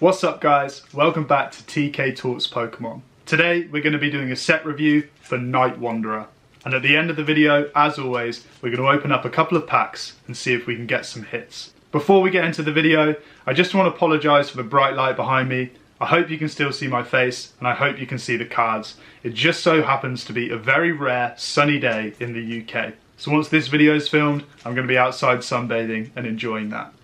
What's up guys, welcome back to TK Talks Pokemon. Today we're going to be doing a set review for Night Wanderer. And at the end of the video, as always, we're going to open up a couple of packs and see if we can get some hits. Before we get into the video, I just want to apologise for the bright light behind me. I hope you can still see my face and I hope you can see the cards. It just so happens to be a very rare sunny day in the UK. So once this video is filmed, I'm going to be outside sunbathing and enjoying that.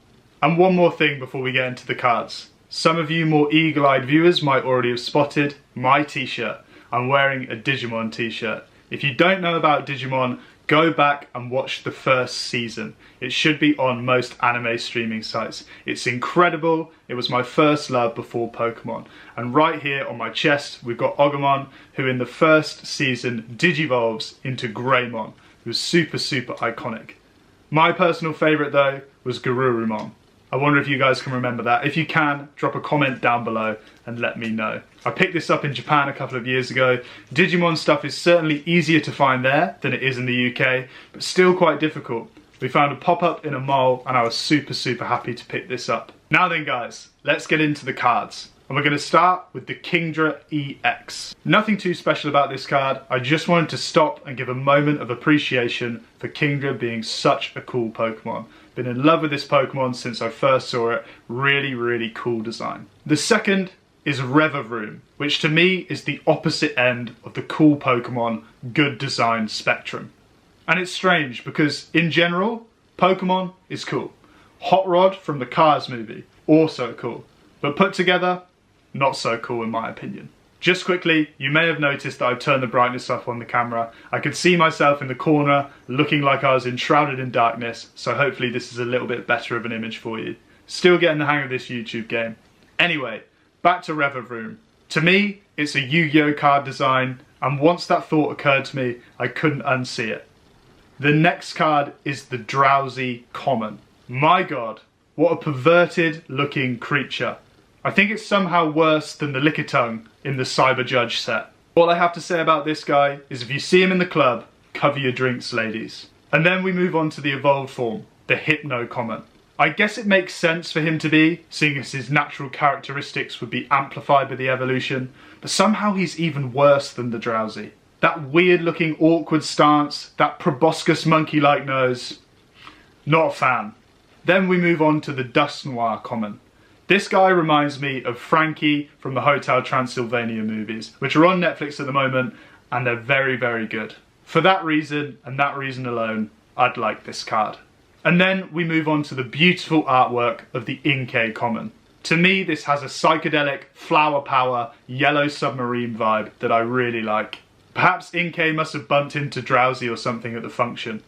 And one more thing before we get into the cards. Some of you more eagle-eyed viewers might already have spotted my t-shirt. I'm wearing a Digimon t-shirt. If you don't know about Digimon, go back and watch the first season. It should be on most anime streaming sites. It's incredible. It was my first love before Pokemon. And right here on my chest, we've got Agumon, who in the first season digivolves into Greymon, who's super iconic. My personal favourite though was Garurumon. I wonder if you guys can remember that. If you can, drop a comment down below and let me know. I picked this up in Japan a couple of years ago. Digimon stuff is certainly easier to find there than it is in the UK, but still quite difficult. We found a pop-up in a mall and I was super happy to pick this up. Now then guys, let's get into the cards. And we're going to start with the Kingdra EX. Nothing too special about this card. I just wanted to stop and give a moment of appreciation for Kingdra being such a cool Pokemon. Been in love with this Pokemon since I first saw it. Really cool design. The second is Revavroom, which to me is the opposite end of the cool Pokemon good design spectrum. And it's strange because in general, Pokemon is cool. Hot Rod from the Cars movie, also cool. But put together, not so cool in my opinion. Just quickly, you may have noticed that I've turned the brightness up on the camera. I could see myself in the corner looking like I was enshrouded in darkness, so hopefully this is a little bit better of an image for you. Still getting the hang of this YouTube game. Anyway, back to Revavroom. To me, it's a Yu-Gi-Oh card design, and once that thought occurred to me, I couldn't unsee it. The next card is the Drowsy Common. My god, what a perverted looking creature. I think it's somehow worse than the Lickitung in the Cyber Judge set. All I have to say about this guy is if you see him in the club, cover your drinks, ladies. And then we move on to the evolved form, the Hypno Common. I guess it makes sense for him to be, seeing as his natural characteristics would be amplified by the evolution, but somehow he's even worse than the Drowsy. That weird looking awkward stance, that proboscis monkey-like nose, not a fan. Then we move on to the Dusknoir Common. This guy reminds me of Frankie from the Hotel Transylvania movies, which are on Netflix at the moment, and they're very good. For that reason, and that reason alone, I'd like this card. And then we move on to the beautiful artwork of the Inkay Common. To me, this has a psychedelic, flower power, yellow submarine vibe that I really like. Perhaps Inkay must have bumped into Drowsy or something at the function.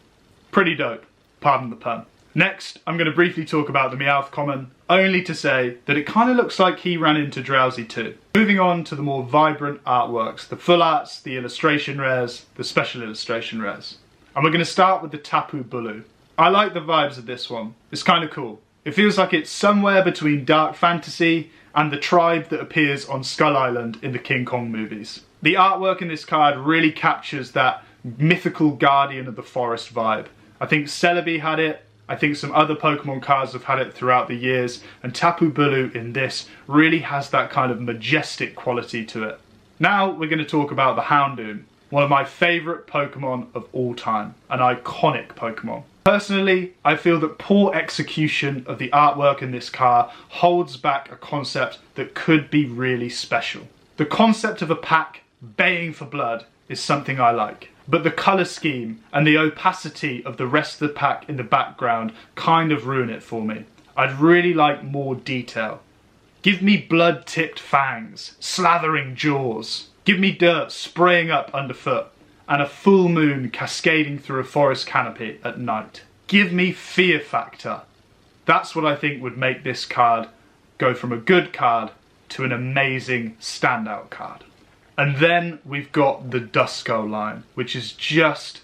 Pretty dope, pardon the pun. Next, I'm going to briefly talk about the Meowth Common, only to say that it kind of looks like he ran into Drowsy too. Moving on to the more vibrant artworks, the full arts, the illustration rares, the special illustration rares. And we're going to start with the Tapu Bulu. I like the vibes of this one. It's kind of cool. It feels like it's somewhere between dark fantasy and the tribe that appears on Skull Island in the King Kong movies. The artwork in this card really captures that mythical guardian of the forest vibe. I think Celebi had it. I think some other Pokemon cards have had it throughout the years, and Tapu Bulu in this really has that kind of majestic quality to it. Now we're going to talk about the Houndoom, one of my favourite Pokemon of all time, an iconic Pokemon. Personally, I feel that poor execution of the artwork in this card holds back a concept that could be really special. The concept of a pack baying for blood is something I like. But the colour scheme and the opacity of the rest of the pack in the background kind of ruin it for me. I'd really like more detail. Give me blood-tipped fangs, slathering jaws. Give me dirt spraying up underfoot and a full moon cascading through a forest canopy at night. Give me fear factor. That's what I think would make this card go from a good card to an amazing standout card. And then we've got the Duskull line, which is just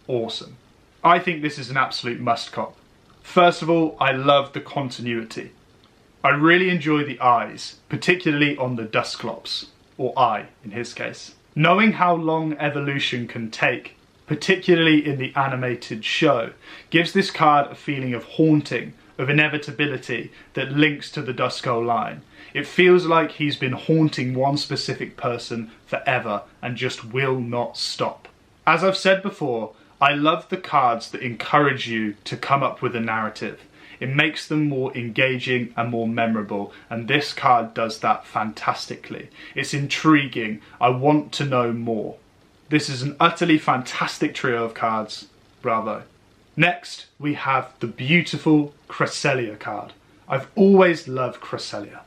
awesome. I think this is an absolute must-cop. First of all, I love the continuity. I really enjoy the eyes, particularly on the Dusclops, or eye in his case. Knowing how long evolution can take, particularly in the animated show, gives this card a feeling of haunting of inevitability that links to the Duskull line. It feels like he's been haunting one specific person forever and just will not stop. As I've said before, I love the cards that encourage you to come up with a narrative. It makes them more engaging and more memorable, and this card does that fantastically. It's intriguing. I want to know more. This is an utterly fantastic trio of cards. Bravo. Next, we have the beautiful Cresselia card. I've always loved Cresselia.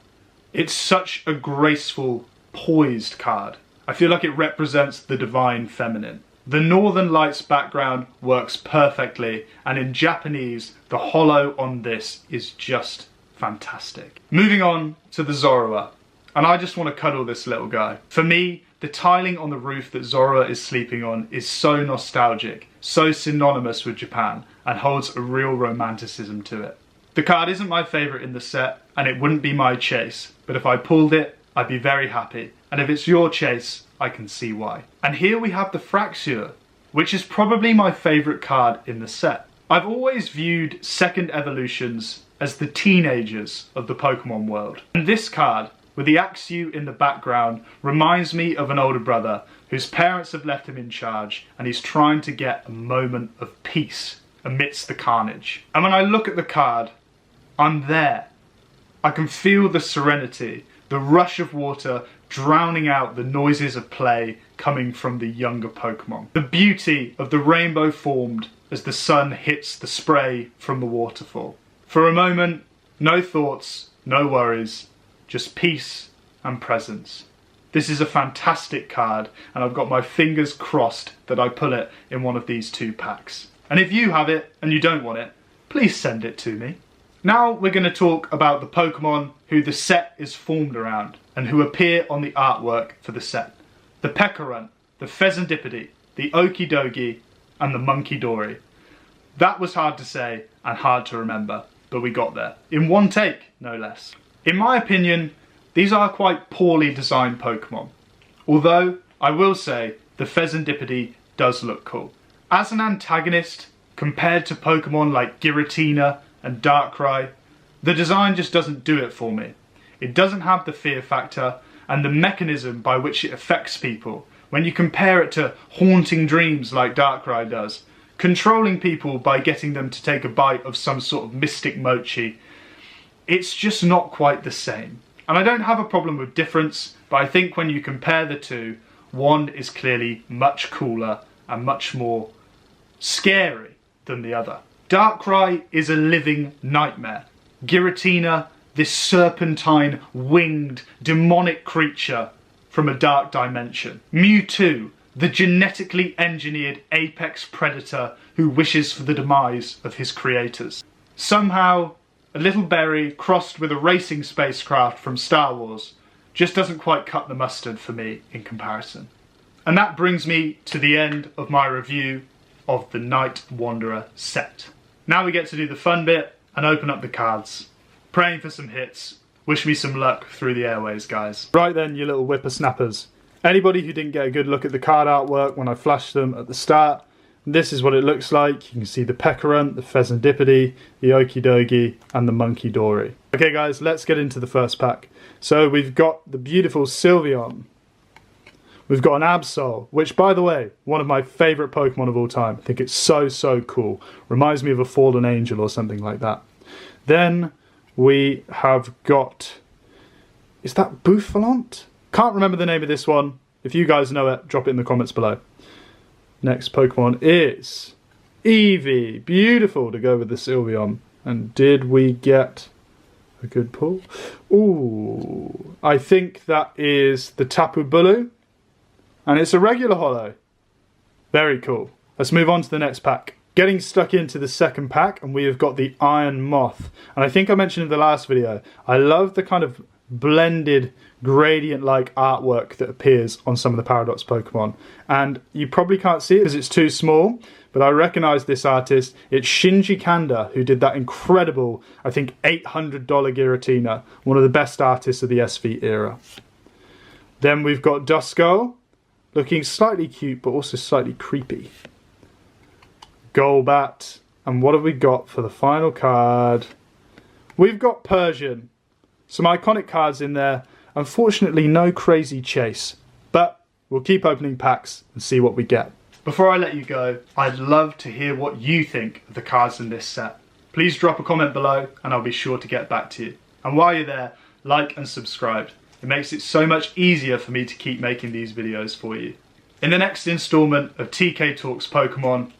It's such a graceful, poised card. I feel like it represents the divine feminine. The Northern Lights background works perfectly, and in Japanese, the holo on this is just fantastic. Moving on to the Zorua, and I just want to cuddle this little guy. For me, the tiling on the roof that Zorua is sleeping on is so nostalgic, so synonymous with Japan, and holds a real romanticism to it. The card isn't my favourite in the set, and it wouldn't be my chase, but if I pulled it, I'd be very happy. And if it's your chase, I can see why. And here we have the Fraxure, which is probably my favourite card in the set. I've always viewed second evolutions as the teenagers of the Pokemon world. And this card, with the Axew in the background, reminds me of an older brother whose parents have left him in charge and he's trying to get a moment of peace amidst the carnage. And when I look at the card, I'm there. I can feel the serenity, the rush of water drowning out the noises of play coming from the younger Pokemon. The beauty of the rainbow formed as the sun hits the spray from the waterfall. For a moment, no thoughts, no worries, just peace and presence. This is a fantastic card, and I've got my fingers crossed that I pull it in one of these 2 packs. And if you have it and you don't want it, please send it to me. Now we're going to talk about the Pokemon who the set is formed around and who appear on the artwork for the set. The Pecharunt, the Pheasantipede, the Okidogi, and the Munkidori. That was hard to say and hard to remember, but we got there. In one take, no less. In my opinion, these are quite poorly designed Pokemon. Although, I will say, the Pheasantipede does look cool. As an antagonist, compared to Pokemon like Giratina and Darkrai, the design just doesn't do it for me. It doesn't have the fear factor and the mechanism by which it affects people. When you compare it to haunting dreams like Darkrai does, controlling people by getting them to take a bite of some sort of mystic mochi, it's just not quite the same. And I don't have a problem with difference, but I think when you compare the two, one is clearly much cooler and much more scary than the other. Darkrai is a living nightmare. Giratina, this serpentine, winged, demonic creature from a dark dimension. Mewtwo, the genetically engineered apex predator who wishes for the demise of his creators. Somehow, a little berry crossed with a racing spacecraft from Star Wars just doesn't quite cut the mustard for me in comparison. And that brings me to the end of my review of the Night Wanderer set. Now we get to do the fun bit and open up the cards. Praying for some hits. Wish me some luck through the airways, guys. Right then, you little whippersnappers. Anybody who didn't get a good look at the card artwork when I flashed them at the start, this is what it looks like. You can see the Pecharunt, the Pheasantipede, the Okidogi, and the Munkidori. Okay guys, let's get into the first pack. So we've got the beautiful Sylveon. We've got an Absol, which, by the way, one of my favourite Pokemon of all time. I think it's so, so cool. Reminds me of a fallen angel or something like that. Then we have got... is that Bouffalante? Can't remember the name of this one. If you guys know it, drop it in the comments below. Next Pokemon is Eevee. Beautiful to go with the Sylveon. And did we get a good pull? Ooh, I think that is the Tapu Bulu. And it's a regular holo. Very cool. Let's move on to the next pack. Getting stuck into the second pack, and we have got the Iron Moth. And I think I mentioned in the last video, I love the kind of blended gradient-like artwork that appears on some of the Paradox Pokemon. And you probably can't see it because it's too small, but I recognise this artist. It's Shinji Kanda, who did that incredible, I think, $800 Giratina, one of the best artists of the SV era. Then we've got Duskull, looking slightly cute, but also slightly creepy. Golbat. And what have we got for the final card? We've got Persian, some iconic cards in there. Unfortunately, no crazy chase, but we'll keep opening packs and see what we get. Before I let you go, I'd love to hear what you think of the cards in this set. Please drop a comment below and I'll be sure to get back to you. And while you're there, like and subscribe. It makes it so much easier for me to keep making these videos for you. In the next installment of TK Talks Pokemon,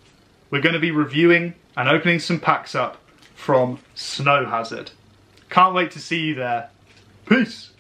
we're going to be reviewing and opening some packs up from Snow Hazard. Can't wait to see you there. Peace!